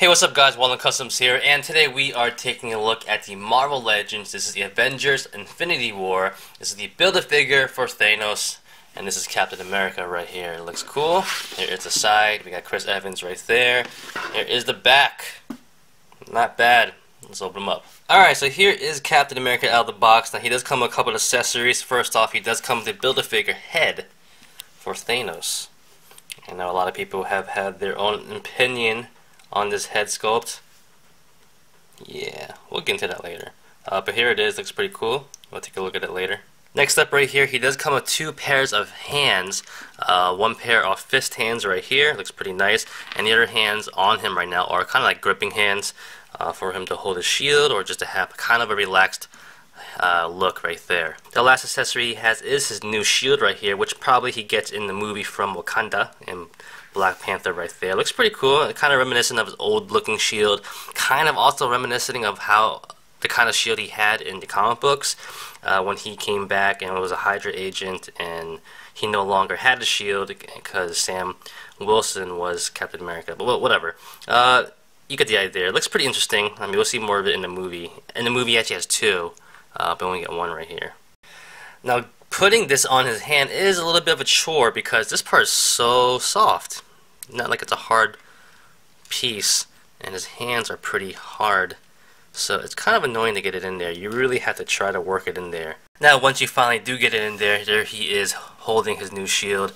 Hey, what's up guys, Wallen Customs here, and today we are taking a look at the Marvel Legends. This is the Avengers Infinity War. This is the Build-A-Figure for Thanos, and this is Captain America right here. It looks cool. Here is the side, we got Chris Evans right there. Here is the back. Not bad. Let's open them up. Alright, so here is Captain America out of the box. Now he does come with a couple of accessories. First off, he does come with the Build-A-Figure head for Thanos. I know a lot of people have had their own opinion on this head sculpt. Yeah, we'll get into that later. But here it is, looks pretty cool. We'll take a look at it later. Next up right here, he does come with two pairs of hands. One pair of fist hands right here, looks pretty nice. And the other hands on him right now are kind of like gripping hands for him to hold his shield or just to have kind of a relaxed look right there. The last accessory he has is his new shield right here, which probably he gets in the movie from Wakanda in Black Panther right there. Looks pretty cool, kind of reminiscent of his old looking shield, kind of also reminiscing of how the kind of shield he had in the comic books when he came back and was a Hydra agent and he no longer had the shield because Sam Wilson was Captain America, but whatever. You get the idea there. It looks pretty interesting. I mean, we'll see more of it in the movie. And the movie actually has two, but we only get one right here. Now, putting this on his hand is a little bit of a chore because this part is so soft. Not like it's a hard piece, and his hands are pretty hard. So it's kind of annoying to get it in there. You really have to try to work it in there. Now, once you finally do get it in there, there he is holding his new shield.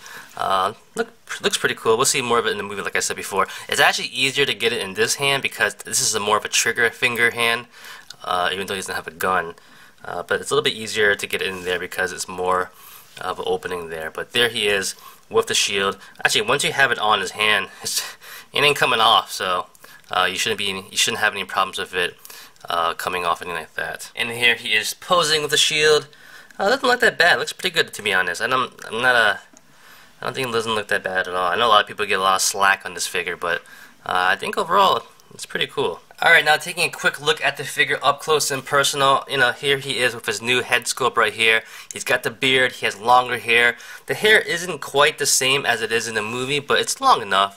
Looks pretty cool. We'll see more of it in the movie, like I said before. It's actually easier to get it in this hand because this is more of a trigger finger hand, even though he doesn't have a gun. But it's a little bit easier to get it in there because it's more of an opening there. But there he is with the shield. Actually, once you have it on his hand, it ain't coming off. So you shouldn't have any problems with it coming off, anything like that. And here he is posing with the shield. Doesn't look that bad. Looks pretty good, to be honest. I don't think it doesn't look that bad at all. I know a lot of people get a lot of slack on this figure, but I think overall it's pretty cool. Alright, now taking a quick look at the figure up close and personal. You know, here he is with his new head sculpt right here. He's got the beard, he has longer hair. The hair isn't quite the same as it is in the movie, but it's long enough.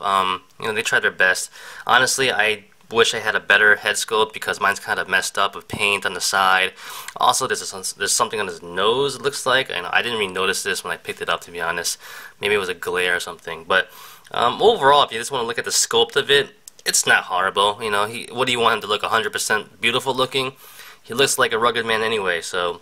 You know, they tried their best. Honestly, I wish I had a better head sculpt because mine's kind of messed up with paint on the side. Also, there's something on his nose, it looks like. I didn't even notice this when I picked it up, to be honest. Maybe it was a glare or something. But overall, if you just want to look at the sculpt of it, it's not horrible. You know, what do you want him to look 100% beautiful looking? He looks like a rugged man anyway, so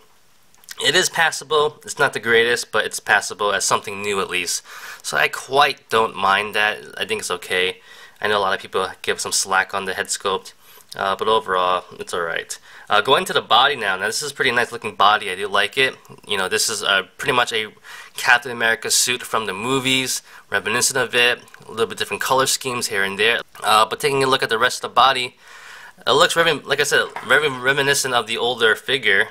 it is passable. It's not the greatest, but it's passable as something new at least. So I quite don't mind that. I think it's okay. I know a lot of people give some slack on the head sculpt, but overall, it's alright. Going to the body now. Now, this is a pretty nice looking body. I do like it. You know, this is pretty much a Captain America suit from the movies, reminiscent of it. A little bit different color schemes here and there. But taking a look at the rest of the body, it looks very, like I said, very reminiscent of the older figure,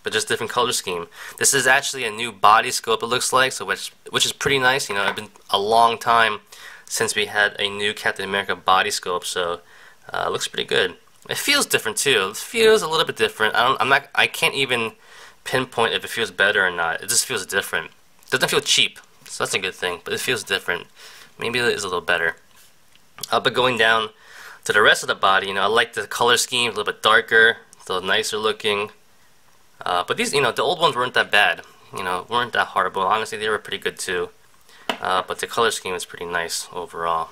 but just different color scheme. This is actually a new body sculpt, it looks like, so which is pretty nice. You know, it's been a long time since we had a new Captain America body sculpt, so it looks pretty good. It feels different too. It feels a little bit different. I can't even pinpoint if it feels better or not. It just feels different. It doesn't feel cheap, so that's a good thing. But it feels different. Maybe it is a little better. But going down to the rest of the body, you know, I like the color scheme, a little bit darker, a little nicer looking. But these, you know, the old ones weren't that bad. You know, weren't that horrible. Honestly, they were pretty good too. But the color scheme is pretty nice overall.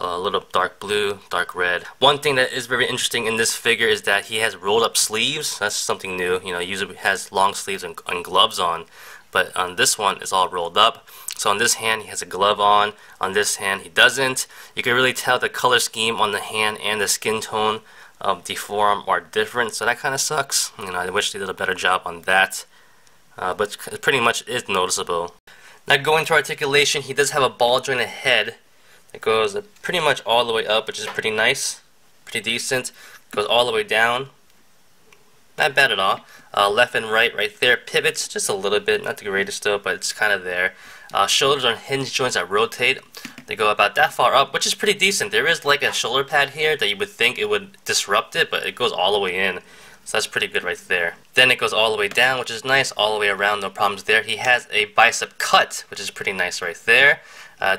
A little dark blue, dark red. One thing that is very interesting in this figure is that he has rolled up sleeves. That's something new. You know, he usually has long sleeves and gloves on, but on this one it's all rolled up. So on this hand he has a glove on this hand he doesn't. You can really tell the color scheme on the hand and the skin tone of the forearm are different, so that kind of sucks. You know, I wish they did a better job on that, but it pretty much is noticeable. Now going to articulation, he does have a ball jointed head. It goes pretty much all the way up, which is pretty nice, pretty decent. Goes all the way down, not bad at all. Left and right there. Pivots just a little bit, not the greatest though, but it's kind of there. Shoulders are hinge joints that rotate. They go about that far up, which is pretty decent. There is like a shoulder pad here that you would think it would disrupt it, but it goes all the way in. So that's pretty good right there. Then it goes all the way down, which is nice, all the way around, no problems there. He has a bicep cut, which is pretty nice right there.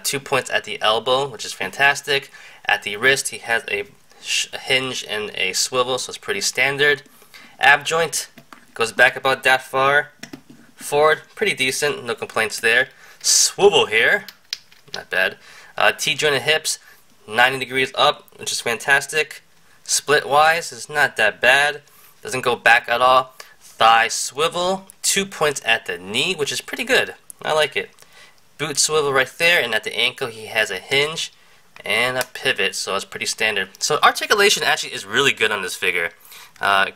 2 points at the elbow, which is fantastic. At the wrist, he has a hinge and a swivel, so it's pretty standard. Ab joint goes back about that far. Forward, pretty decent, no complaints there. Swivel here, not bad. T-joint and hips, 90 degrees up, which is fantastic. Split wise is not that bad, doesn't go back at all. Thigh swivel, 2 points at the knee, which is pretty good. I like it. Boot swivel right there, and at the ankle he has a hinge and a pivot, so it's pretty standard. So articulation actually is really good on this figure. I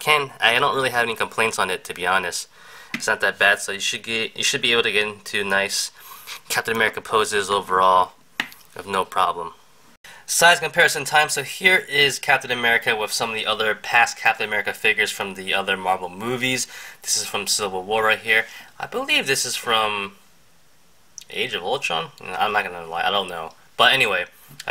don't really have any complaints on it, to be honest. It's not that bad, so you should be able to get into nice Captain America poses overall with no problem. Size comparison time. So here is Captain America with some of the other past Captain America figures from the other Marvel movies. This is from Civil War right here. I believe this is from Age of Ultron? I'm not gonna lie, I don't know. But anyway,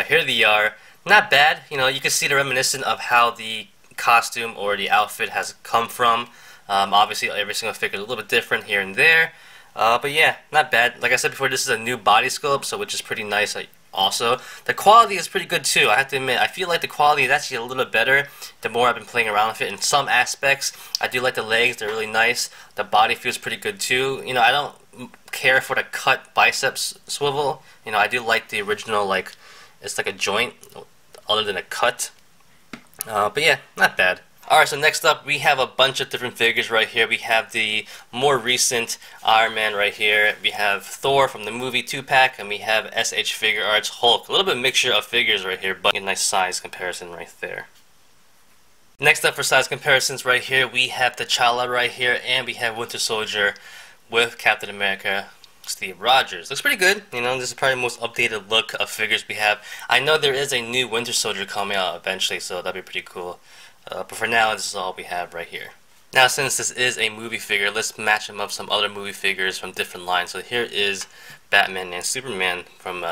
here they are. Not bad. You know, you can see the reminiscent of how the costume or the outfit has come from. Obviously, every single figure is a little bit different here and there. But yeah, not bad. Like I said before, this is a new body sculpt, so which is pretty nice. Also, the quality is pretty good too. I have to admit, I feel like the quality is actually a little bit better the more I've been playing around with it. In some aspects, I do like the legs; they're really nice. The body feels pretty good too. You know, I don't care for the cut biceps swivel. You know, I do like the original, like it's like a joint other than a cut. But yeah, not bad. Alright, so next up we have a bunch of different figures right here. We have the more recent Iron Man right here. We have Thor from the movie 2-pack, and we have SH Figure Arts Hulk. A little bit of mixture of figures right here, but a nice size comparison right there. Next up for size comparisons right here, we have T'Challa right here, and we have Winter Soldier with Captain America Steve Rogers. Looks pretty good. You know, this is probably the most updated look of figures we have. I know there is a new Winter Soldier coming out eventually, so that'd be pretty cool. But for now, this is all we have right here. Now, since this is a movie figure, let's match them up with some other movie figures from different lines. So here is Batman and Superman from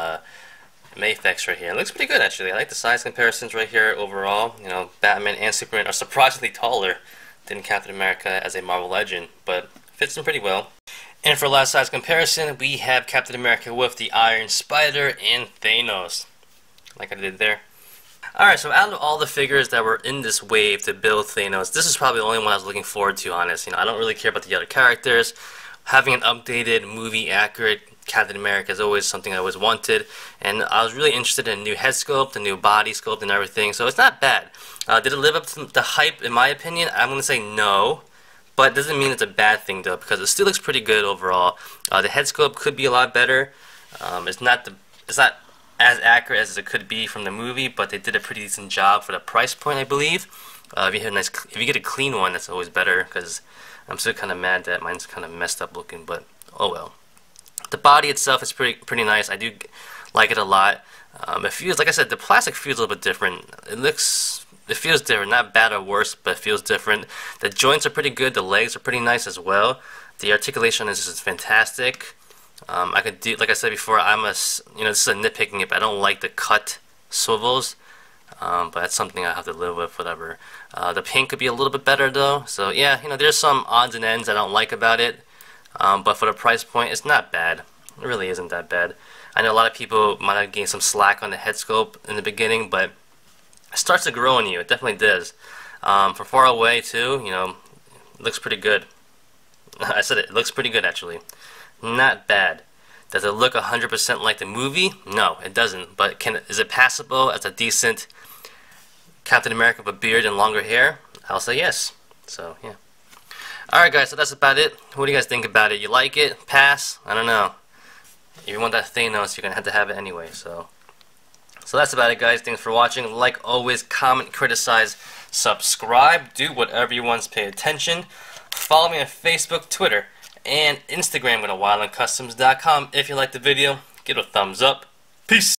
Mayfex right here. It looks pretty good, actually. I like the size comparisons right here overall. You know, Batman and Superman are surprisingly taller than Captain America as a Marvel Legend, but fits them pretty well. And for last size comparison, we have Captain America with the Iron Spider and Thanos, like I did there. Alright, so out of all the figures that were in this wave to build Thanos, this is probably the only one I was looking forward to, honest. You know, I don't really care about the other characters. Having an updated, movie-accurate Captain America is always something I always wanted. And I was really interested in a new head sculpt, a new body sculpt, and everything, so it's not bad. Did it live up to the hype, in my opinion? I'm going to say no. But it doesn't mean it's a bad thing, though, because it still looks pretty good overall. The head sculpt could be a lot better. It's not as accurate as it could be from the movie, but they did a pretty decent job for the price point, I believe. If you get a clean one, that's always better, because I'm still kind of mad that mine's kind of messed up looking, but oh well. The body itself is pretty nice. I do like it a lot. It feels, like I said, the plastic feels a little bit different. It feels different, not bad or worse, but it feels different. The joints are pretty good. The legs are pretty nice as well. The articulation is just fantastic. I could do, like I said before, this is a nitpicking it, but I don't like the cut swivels. But that's something I have to live with, whatever. The paint could be a little bit better though. So yeah, you know, there's some odds and ends I don't like about it. But for the price point, it's not bad. It really isn't that bad. I know a lot of people might have gained some slack on the head sculpt in the beginning, but it starts to grow on you. It definitely does. From far away too, you know, it looks pretty good. I said it looks pretty good actually. Not bad. Does it look 100% like the movie? No, it doesn't. But is it passable as a decent Captain America with a beard and longer hair? I'll say yes. So, yeah. Alright guys, so that's about it. What do you guys think about it? You like it? Pass? I don't know. If you want that Thanos, you're going to have it anyway. So that's about it, guys. Thanks for watching. Like always, comment, criticize, subscribe. Do whatever you want to pay attention. Follow me on Facebook, Twitter, and Instagram at wildandcustoms.com. If you liked the video, give it a thumbs up. Peace!